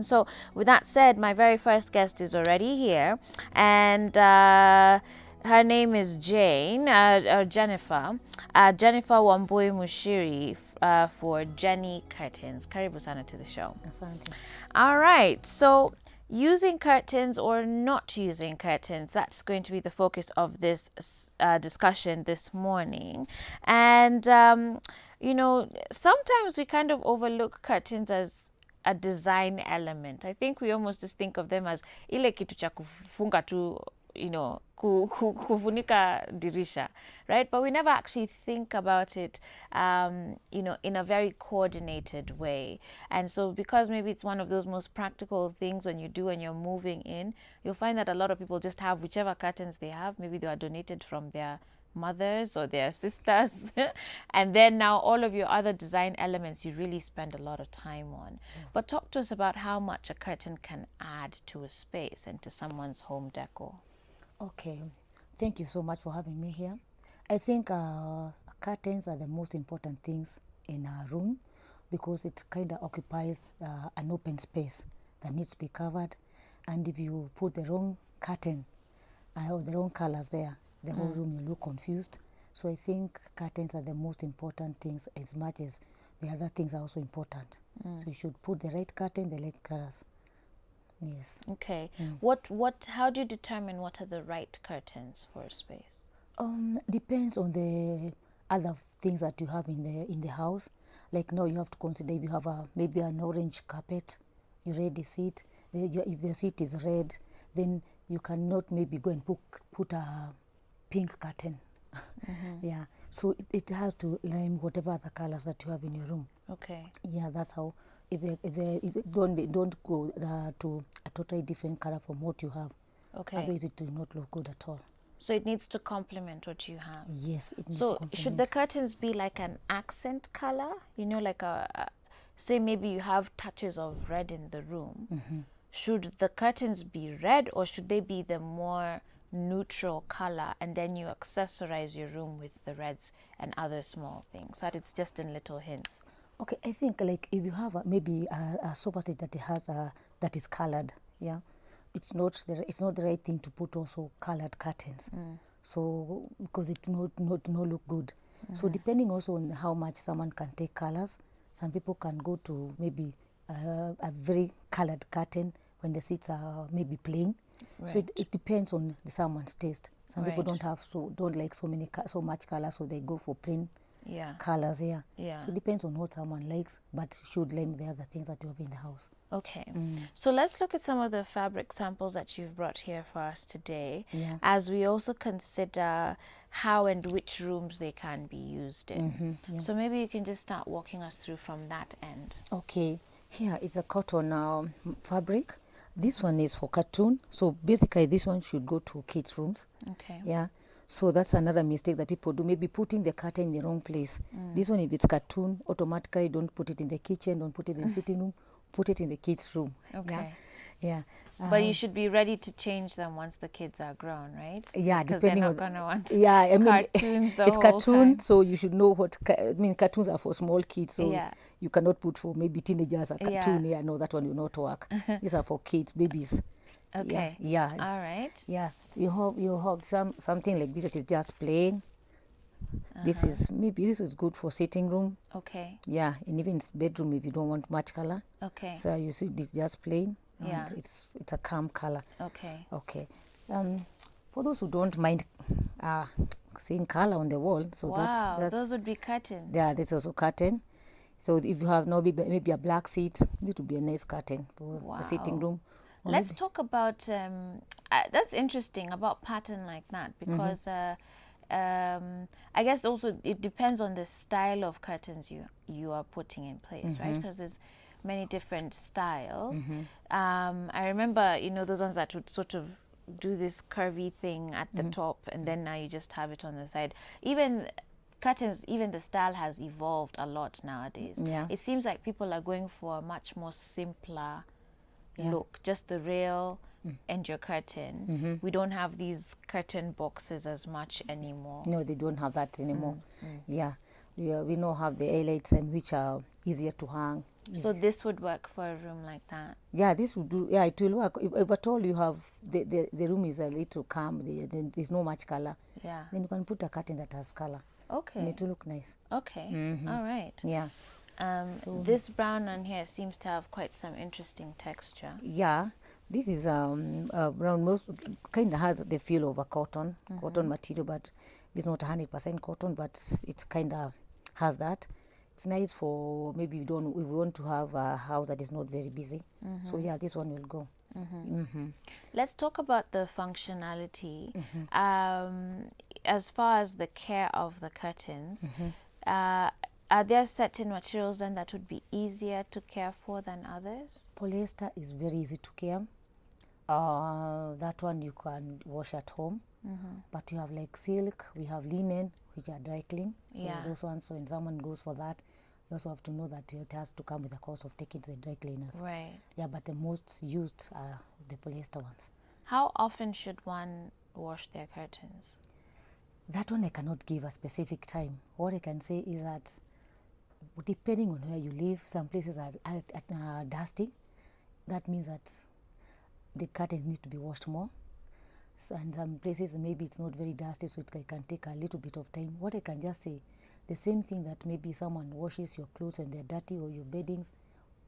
So with that said, my very first guest is already here, and her name is Jane, Jennifer, Jennifer Wambui Mushiri, for Jenny Curtains. Karibu sana to the show. Asante. All right, so using curtains or not using curtains, that's going to be the focus of this discussion this morning. And sometimes we kind of overlook curtains as a design element. I think we almost just think of them as ile kitu cha kufunga tu, kufunika dirisha, right? But we never actually think about it, in a very coordinated way. And so because maybe it's one of those most practical things when you do when you're moving in, you'll find that a lot of people just have whichever curtains they have. Maybe they are donated from their mothers or their sisters. And then now all of your other design elements you really spend a lot of time on. But talk to us about how much a curtain can add to a space and to someone's home decor. Okay, thank you so much for having me here. I think curtains are the most important things in a room because it kind of occupies an open space that needs to be covered. And if you put the wrong curtain or the wrong colors there, the whole room will look confused. So I think curtains are the most important things as much as the other things are also important. So you should put the right curtain, the right colors. Yes. Okay. How do you determine what are the right curtains for a space? Depends on the other things that you have in the house. Like now you have to consider if you have maybe an orange carpet, you ready seat. If the seat is red, then you cannot maybe go and put a pink curtain. Yeah. So it has to line whatever other colors that you have in your room. Okay. Yeah, that's how. If don't go to a totally different color from what you have. Okay. Otherwise, it will not look good at all. So it needs to complement what you have. Yes, it needs to So complement. should the curtains be like an accent color? Like say maybe you have touches of red in the room. Should the curtains be red or should they be the more neutral color and then you accessorize your room with the reds and other small things so that it's just in little hints? Okay, I think like if you have maybe a sofa set that has that is colored, yeah, it's not the right thing to put also colored curtains. So because it not look good. So depending also on how much someone can take colors, some people can go to maybe a very colored curtain when the seats are maybe plain. Right. So it depends on someone's taste. Some people Right. don't like so much color, so they go for plain Yeah. colors. Yeah. Yeah. So it depends on what someone likes, but should limit the other things that you have in the house. Okay. So let's look at some of the fabric samples that you've brought here for us today, Yeah. as we also consider how and which rooms they can be used in. Yeah. So maybe you can just start walking us through from that end. Okay. Here it's a cotton fabric. This one is for cartoon. So basically this one should go to kids' rooms. Okay. Yeah. So that's another mistake that people do, maybe putting the curtain in the wrong place. This one, if it's cartoon, automatically don't put it in the kitchen, don't put it in the sitting room, put it in the kids' room. Okay. Yeah. But you should be ready to change them once the kids are grown, right? Yeah, Because they're depending not on going to want yeah, I mean cartoons the it's whole cartoon, time. so you should know what cartoons are for small kids, so Yeah. you cannot put for maybe teenagers a cartoon. Yeah. Yeah, no, that one will not work. These are for kids, babies. Okay. Yeah. All right. Yeah. You have something like this that is just plain. This is good for sitting room. Okay. Yeah, and even bedroom if you don't want much color. Okay. So you see this just plain. Yeah. And it's a calm color. Okay. Okay. For those who don't mind seeing color on the wall, so Wow, that's those would be curtains. yeah, that's also curtain. So if you have maybe a black seat, it would be a nice curtain for the sitting Wow. room. Or Let's maybe- talk about that's interesting about pattern like that because I guess also it depends on the style of curtains you are putting in place, right? Because there's many different styles. I remember those ones that would sort of do this curvy thing at the top and then now you just have it on the side. Even curtains, even the style has evolved a lot nowadays. Yeah. It seems like people are going for a much more simpler look, just the rail and your curtain. We don't have these curtain boxes as much anymore. No, they don't have that anymore. Yeah, we now have the eyelets and which are easier to hang. So this would work for a room like that. Yeah, this will do. Yeah, it will work. If at all you have the room is a little calm, there's no much color. Yeah. Then you can put a curtain that has color, and Okay. it will look nice. Okay. All right. Yeah, This brown one here seems to have quite some interesting texture. yeah. This is brown. Most kind of has the feel of a cotton material, but it's not 100% cotton, but it's kind of has that. It's nice for maybe we want to have a house that is not very busy. So yeah, this one will go. Let's talk about the functionality. As far as the care of the curtains, are there certain materials then that would be easier to care for than others? Polyester is very easy to care. That one you can wash at home. But you have like silk, we have linen, which are dry clean. So Yeah. those ones, so when someone goes for that, you also have to know that it has to come with the cost of taking to the dry cleaners. Right. Yeah, but the most used are the polyester ones. How often should one wash their curtains? That one I cannot give a specific time. What I can say is that depending on where you live, some places are dusty. That means that the curtains need to be washed more. So, and some places maybe it's not very dusty, so it can take a little bit of time. What I can just say, the same thing that maybe someone washes your clothes and they're dirty, or your beddings,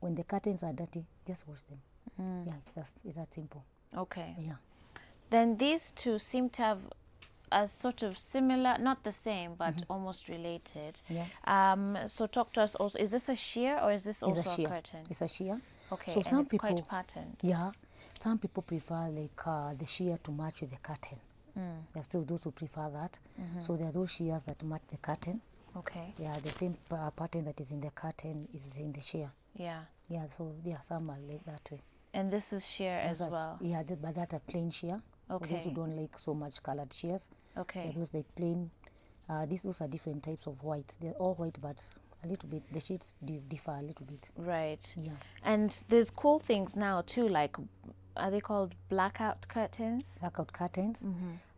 when the curtains are dirty, just wash them. Yeah, it's that simple. Okay. Yeah. Then these two seem to have a sort of similar, not the same, but almost related. Yeah. So talk to us also. Is this a sheer or is this also It's a sheer. curtain? It's a sheer. Okay, So and some it's people, quite patterned. yeah, some people prefer like the sheer to match with the curtain. There are still those who prefer that. So there are those shears that match the curtain. Okay. Yeah, the same pattern that is in the curtain is in the sheer. Yeah. Yeah, so yeah, some are like that way. And this is sheer as That's well. Yeah, but that are plain sheer. For those who Okay. don't like so much colored shears. Okay. Yeah, those like plain. Those are different types of white. They're all white, but a little bit. The shades differ a little bit. Right. Yeah. And there's cool things now too, like are they called blackout curtains? Blackout curtains.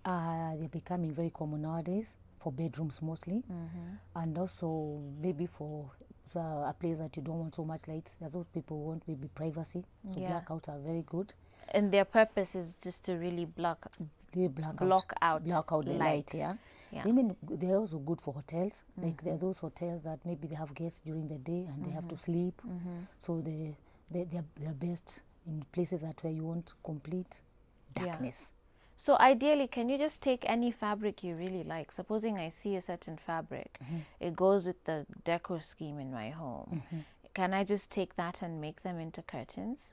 They're becoming very common nowadays for bedrooms mostly, and also maybe for a place that you don't want so much light. There's those people who want maybe privacy. So Yeah. blackouts are very good. And their purpose is just to really block out the light. light. Yeah. Yeah. They're also good for hotels. Like there are those hotels that maybe they have guests during the day and they have to sleep. So they're best in places that where you want complete darkness. So ideally, can you just take any fabric you really like? Supposing I see a certain fabric, it goes with the decor scheme in my home. Can I just take that and make them into curtains?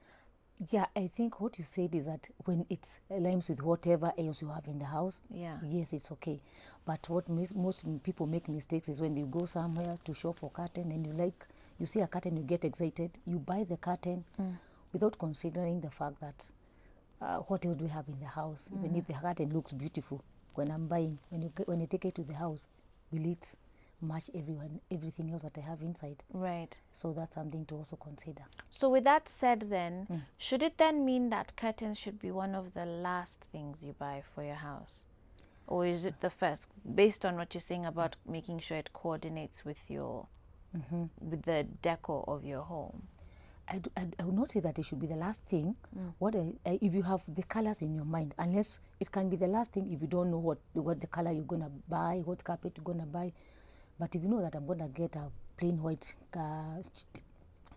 Yeah, I think what you said is that when it aligns with whatever else you have in the house, Yeah. yes, it's okay. But what most people make mistakes is when they go somewhere to shop for curtain and you see a curtain, you get excited, you buy the curtain without considering the fact that what else do we have in the house? Even if the curtain looks beautiful, when I'm buying, when you take it to the house, will it match everything else that I have inside? Right. So that's something to also consider. So with that said then, should it then mean that curtains should be one of the last things you buy for your house? Or is it the first, based on what you're saying about making sure it coordinates with your with the decor of your home? I would not say that it should be the last thing. If you have the colors in your mind, unless it can be the last thing if you don't know what the color you're gonna buy, what carpet you're gonna buy. But if you know that I'm gonna get a plain white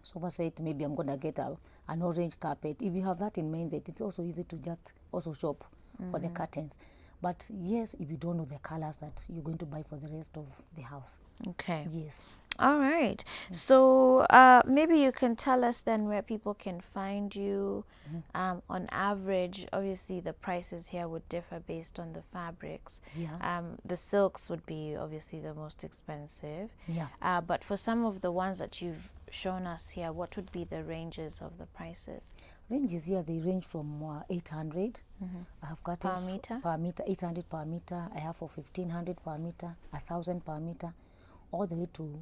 sofa set, maybe I'm gonna get an orange carpet. If you have that in mind, that it's also easy to just also shop for the curtains. But yes, if you don't know the colors that you're going to buy for the rest of the house. Okay. Yes. All right. So maybe you can tell us then where people can find you. On average, obviously the prices here would differ based on the fabrics. Yeah. The silks would be obviously the most expensive. Yeah. But for some of the ones that you've shown us here, what would be the ranges of the prices? Ranges here, they range from 800. I have got Per meter? Per meter, 800 per meter. I have for 1500 per meter, 1000 per meter, all the way to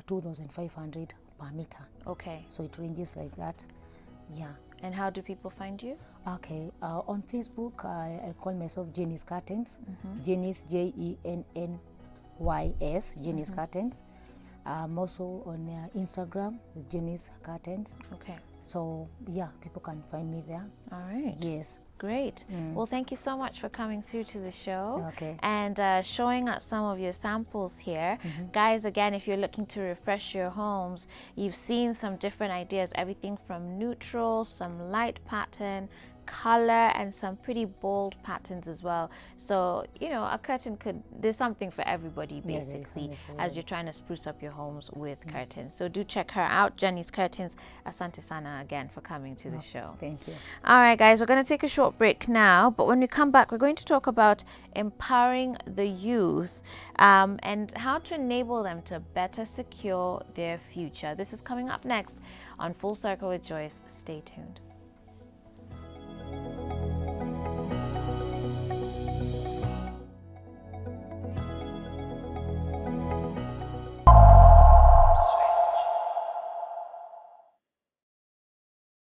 2500 per meter. Okay. So it ranges like that. Yeah. And how do people find you? Okay. On Facebook, I call myself Jenny's Curtains. Jenny's, Jennys, Jenny's Curtains. I'm also on Instagram with Jenny's Curtains. Okay. So yeah, people can find me there. All right. Yes. Great. Well, thank you so much for coming through to the show Okay. and showing us some of your samples here. Guys, again, if you're looking to refresh your homes, you've seen some different ideas, everything from neutral, some light pattern, color, and some pretty bold patterns as well. So, you know, a curtain there's something for everybody Yeah, there is basically something for as you're trying to spruce up your homes with curtains. So do check her out, Jenny's Curtains. Asante sana again for coming to the show. Thank you. All right, guys, we're going to take a short break now, but when we come back, we're going to talk about empowering the youth and how to enable them to better secure their future. This is coming up next on Full Circle with Joyce. Stay tuned.